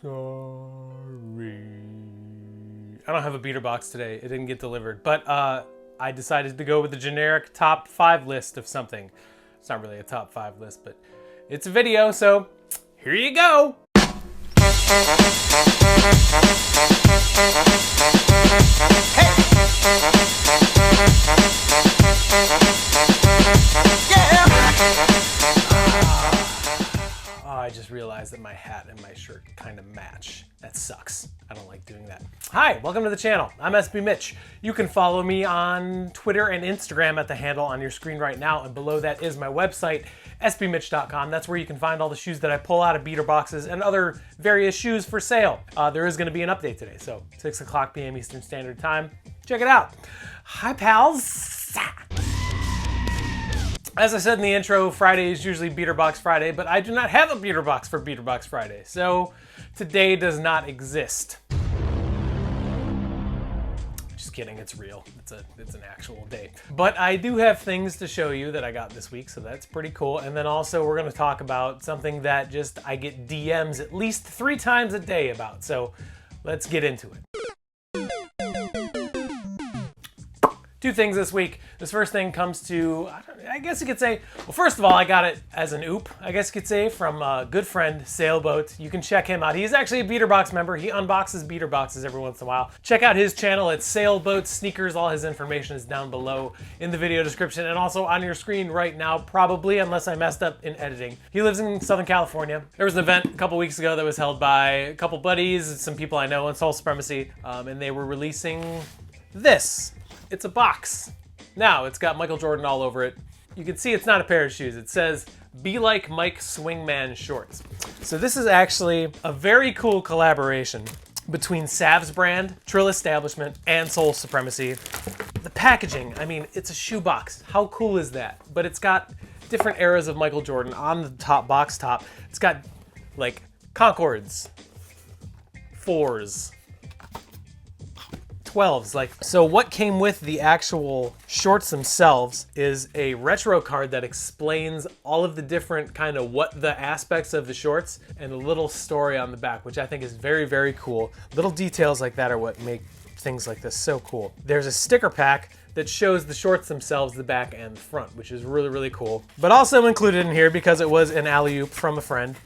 Sorry. I don't have a beater box today. It didn't get delivered. But I decided to go with the generic top 5 list of something. It's not really a top 5 list, but it's a video, so here you go. I just realized that my hat and my shirt kind of match. That sucks. I don't like doing that. Hi, welcome to the channel. I'm SB Mitch. You can follow me on Twitter and Instagram at the handle on your screen right now, and below that is my website, sbmitch.com. That's where you can find all the shoes that I pull out of beater boxes and other various shoes for sale. There is going to be an update today, so 6 o'clock p.m. Eastern Standard Time. Check it out. Hi, pals. As I said in the intro, Friday is usually Beater Box Friday, but I do not have a beater box for Beater Box Friday, so today does not exist. Just kidding, it's real. It's an actual day. But I do have things to show you that I got this week, so that's pretty cool. And then also we're gonna talk about something that I get DMs at least 3 times a day about, so let's get into it. 2 things this week. This first thing comes to, I guess you could say, well, first of all, I got it as an oop, I guess you could say, from a good friend, Sailboat. You can check him out. He's actually a Beater Box member. He unboxes beater boxes every once in a while. Check out his channel. It's Sailboat Sneakers. All his information is down below in the video description and also on your screen right now, probably, unless I messed up in editing. He lives in Southern California. There was an event a couple weeks ago that was held by a couple buddies, some people I know on Soul Supremacy, and they were releasing this. It's a box. Now, it's got Michael Jordan all over it. You can see it's not a pair of shoes. It says, "Be Like Mike Swingman Shorts." So this is actually a very cool collaboration between Sav's brand, Trill Establishment, and Soul Supremacy. The packaging, I mean, it's a shoe box. How cool is that? But it's got different eras of Michael Jordan on the top, box top. It's got like Concords, 4s, 12s. So what came with the actual shorts themselves is a retro card that explains all of the different kind of what the aspects of the shorts and a little story on the back, which I think is very, very cool. Little details like that are what make things like this so cool. There's a sticker pack that shows the shorts themselves, the back and the front, which is really, really cool. But also included in here, because it was an alley-oop from a friend.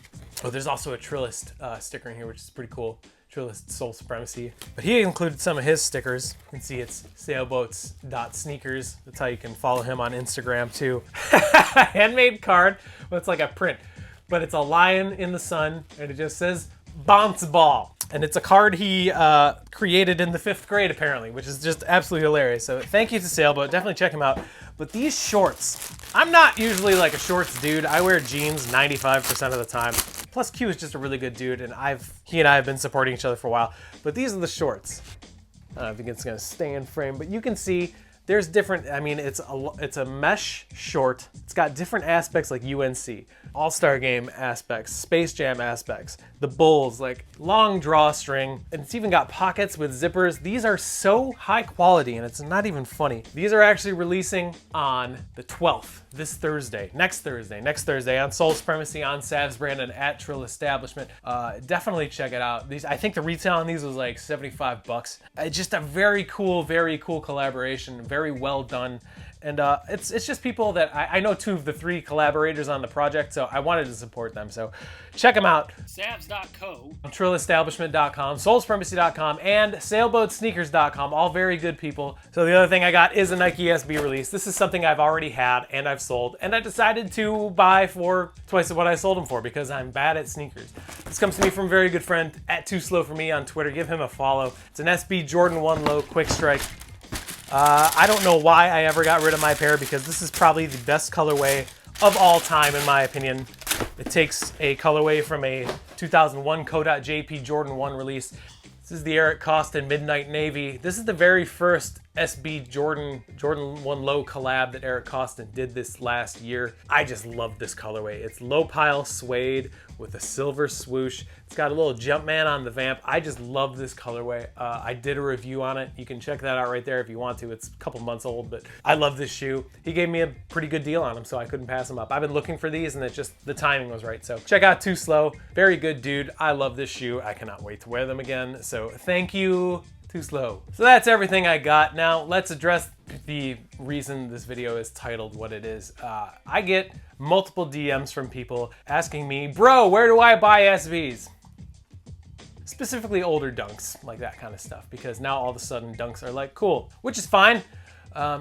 Oh, there's also a Trillist sticker in here, which is pretty cool. Trillist Soul Supremacy. But he included some of his stickers. You can see it's sailboats.sneakers. That's how you can follow him on Instagram too. Handmade card. Well, it's like a print, but it's a lion in the sun and it just says bounce ball. And it's a card he created in the 5th grade apparently, which is just absolutely hilarious. So thank you to Sailboat, definitely check him out. But these shorts, I'm not usually like a shorts dude. I wear jeans 95% of the time. Plus Q is just a really good dude, and he and I have been supporting each other for a while. But these are the shorts. I don't think it's gonna stay in frame, but you can see there's different, I mean, it's a mesh short. It's got different aspects like UNC, All-Star Game aspects, Space Jam aspects, the Bulls, like long drawstring, and it's even got pockets with zippers. These are so high quality, and it's not even funny. These are actually releasing on the 12th, this Thursday, next Thursday on Soul Supremacy, on Sav's brand, and at Trill Establishment. Definitely check it out. I think the retail on these was like $75. Just a very cool collaboration, very well done. And it's just people that I know 2 of the 3 collaborators on the project, so I wanted to support them. So check them out. Savs.co, TrillEstablishment.com, SoulSupremacy.com, and SailboatSneakers.com. All very good people. So the other thing I got is a Nike SB release. This is something I've already had and I've sold, and I decided to buy for twice of what I sold them for because I'm bad at sneakers. This comes to me from a very good friend at Too Slow For Me on Twitter. Give him a follow. It's an SB Jordan 1 Low Quick Strike. I don't know why I ever got rid of my pair because this is probably the best colorway of all time in my opinion. It takes a colorway from a 2001 Co.JP Jordan 1 release. This is the Eric Costin Midnight Navy. This is the very first SB Jordan 1 Low collab that Eric Costin did this last year. I just love this colorway. It's low pile suede with a silver swoosh. It's got a little Jumpman on the vamp. I just love this colorway. I did a review on it. You can check that out right there if you want to. It's a couple months old, but I love this shoe. He gave me a pretty good deal on them, so I couldn't pass them up. I've been looking for these and it just, the timing was right. So check out Too Slow. Very good dude. I love this shoe. I cannot wait to wear them again. So thank you, Too Slow. So that's everything I got. Now let's address the reason this video is titled what it is. I get multiple DMs from people asking me, bro, where do I buy SBs? Specifically older dunks, like that kind of stuff, because now all of a sudden dunks are like cool, which is fine.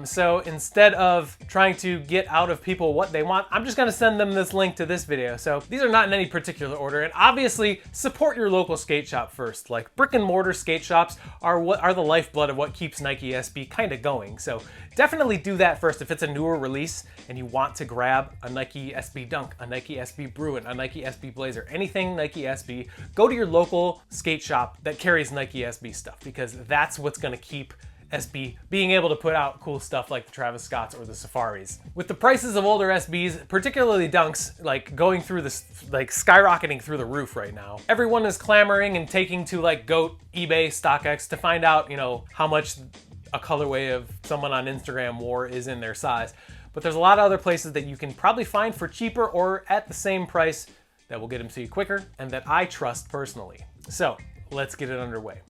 So instead of trying to get out of people what they want, I'm just gonna send them this link to this video. So these are not in any particular order, and obviously support your local skate shop first. Like brick and mortar skate shops are the lifeblood of what keeps Nike SB kind of going. So definitely do that first if it's a newer release and you want to grab a Nike SB Dunk, a Nike SB Bruin, a Nike SB Blazer, anything Nike SB, go to your local skate shop that carries Nike SB stuff, because that's what's gonna keep SB being able to put out cool stuff like the Travis Scotts or the Safaris. With the prices of older SBs, particularly Dunks, like going through this, like skyrocketing through the roof right now, everyone is clamoring and taking to like GOAT, eBay, StockX to find out, you know, how much a colorway of someone on Instagram wore is in their size. But there's a lot of other places that you can probably find for cheaper or at the same price that will get them to you quicker and that I trust personally. So let's get it underway.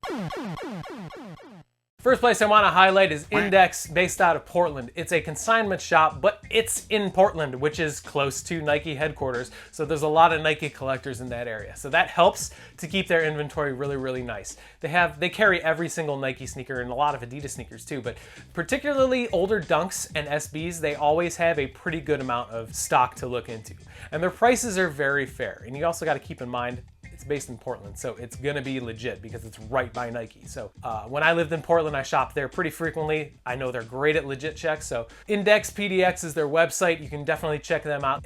First place I want to highlight is Index, based out of Portland. It's a consignment shop, but it's in Portland, which is close to Nike headquarters. So there's a lot of Nike collectors in that area. So that helps to keep their inventory really, really nice. They carry every single Nike sneaker and a lot of Adidas sneakers too, but particularly older Dunks and SBs, they always have a pretty good amount of stock to look into. And their prices are very fair. And you also got to keep in mind, it's based in Portland, so it's gonna be legit because it's right by Nike. So when I lived in Portland, I shopped there pretty frequently. I know they're great at legit checks. So Index PDX is their website. You can definitely check them out.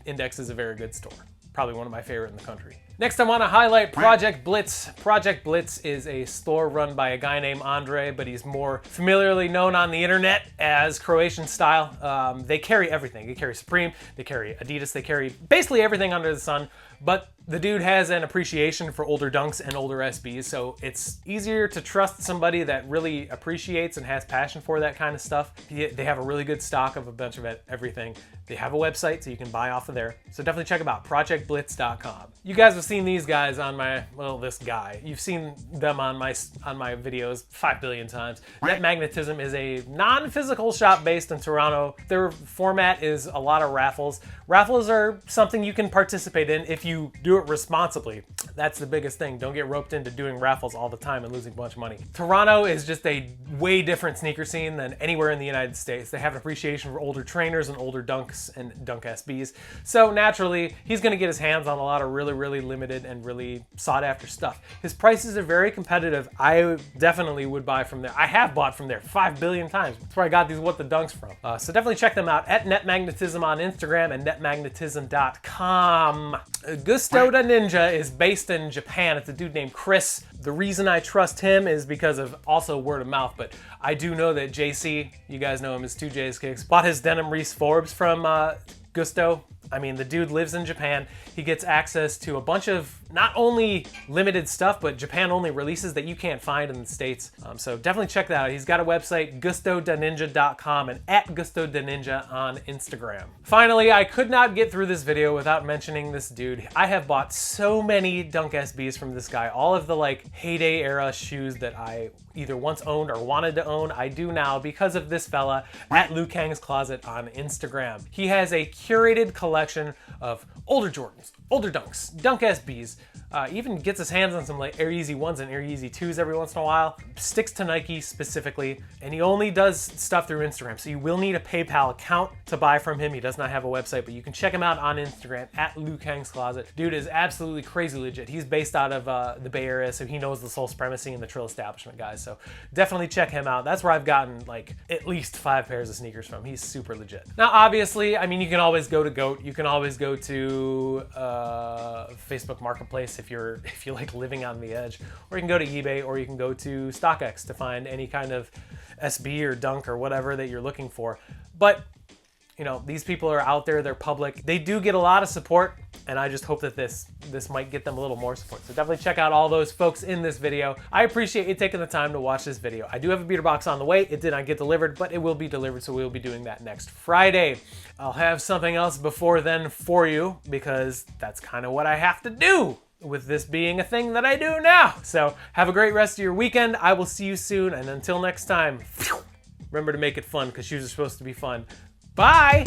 Index is a very good store. Probably one of my favorite in the country. Next, I want to highlight Project Blitz. Project Blitz is a store run by a guy named Andre, but he's more familiarly known on the internet as Croatian Style. They carry everything. They carry Supreme, they carry Adidas, they carry basically everything under the sun, but the dude has an appreciation for older Dunks and older SBs, so it's easier to trust somebody that really appreciates and has passion for that kind of stuff. They have a really good stock of a bunch of everything. They have a website, so you can buy off of there. So definitely check them out, projectblitz.com. You guys have seen these guys on my, well, this guy. You've seen them on my videos 5 billion times. Net Magnetism is a non-physical shop based in Toronto. Their format is a lot of raffles. Raffles are something you can participate in if you do it responsibly. That's the biggest thing. Don't get roped into doing raffles all the time and losing a bunch of money. Toronto is just a way different sneaker scene than anywhere in the United States. They have an appreciation for older trainers and older Dunks and Dunk SBs. So naturally, he's gonna get his hands on a lot of really, really limited and really sought after stuff. His prices are very competitive. I definitely would buy from there. I have bought from there 5 billion times. That's where I got these What the Dunks from. So definitely check them out at NetMagnetism on Instagram and netmagnetism.com. Gusto da Ninja is based in Japan. It's a dude named Chris. The reason I trust him is because of also word of mouth, but I do know that JC, you guys know him as 2J's Kicks, bought his denim Reese Forbes from Gusto. I mean, the dude lives in Japan. He gets access to a bunch of not only limited stuff, but Japan-only releases that you can't find in the States. So definitely check that out. He's got a website, gustodaninja.com, and at gustodaninja on Instagram. Finally, I could not get through this video without mentioning this dude. I have bought so many Dunk SBs from this guy. All of the like heyday era shoes that I either once owned or wanted to own, I do now because of this fella at Liu Kang's Closet on Instagram. He has a curated collection of older Jordans, older Dunks, Dunk SBs, even gets his hands on some like Air Yeezy 1s and Air Yeezy 2s every once in a while, sticks to Nike specifically, and he only does stuff through Instagram. So you will need a PayPal account to buy from him. He does not have a website, but you can check him out on Instagram at Liu Kang's Closet. Dude is absolutely crazy legit. He's based out of the Bay Area, so he knows the Soul Supremacy and the Trill Establishment guys. So definitely check him out. That's where I've gotten like at least 5 pairs of sneakers from. He's super legit. Now, obviously, I mean, you can always go to GOAT. You can always go to Facebook Marketplace if you like living on the edge, or you can go to eBay, or you can go to StockX to find any kind of SB or dunk or whatever that you're looking for. But you know, these people are out there, they're public. They do get a lot of support, and I just hope that this might get them a little more support. So definitely check out all those folks in this video. I appreciate you taking the time to watch this video. I do have a beater box on the way. It did not get delivered, but it will be delivered, so we'll be doing that next Friday. I'll have something else before then for you, because that's kind of what I have to do with this being a thing that I do now. So have a great rest of your weekend. I will see you soon, and until next time, remember to make it fun, because shoes are supposed to be fun. Bye!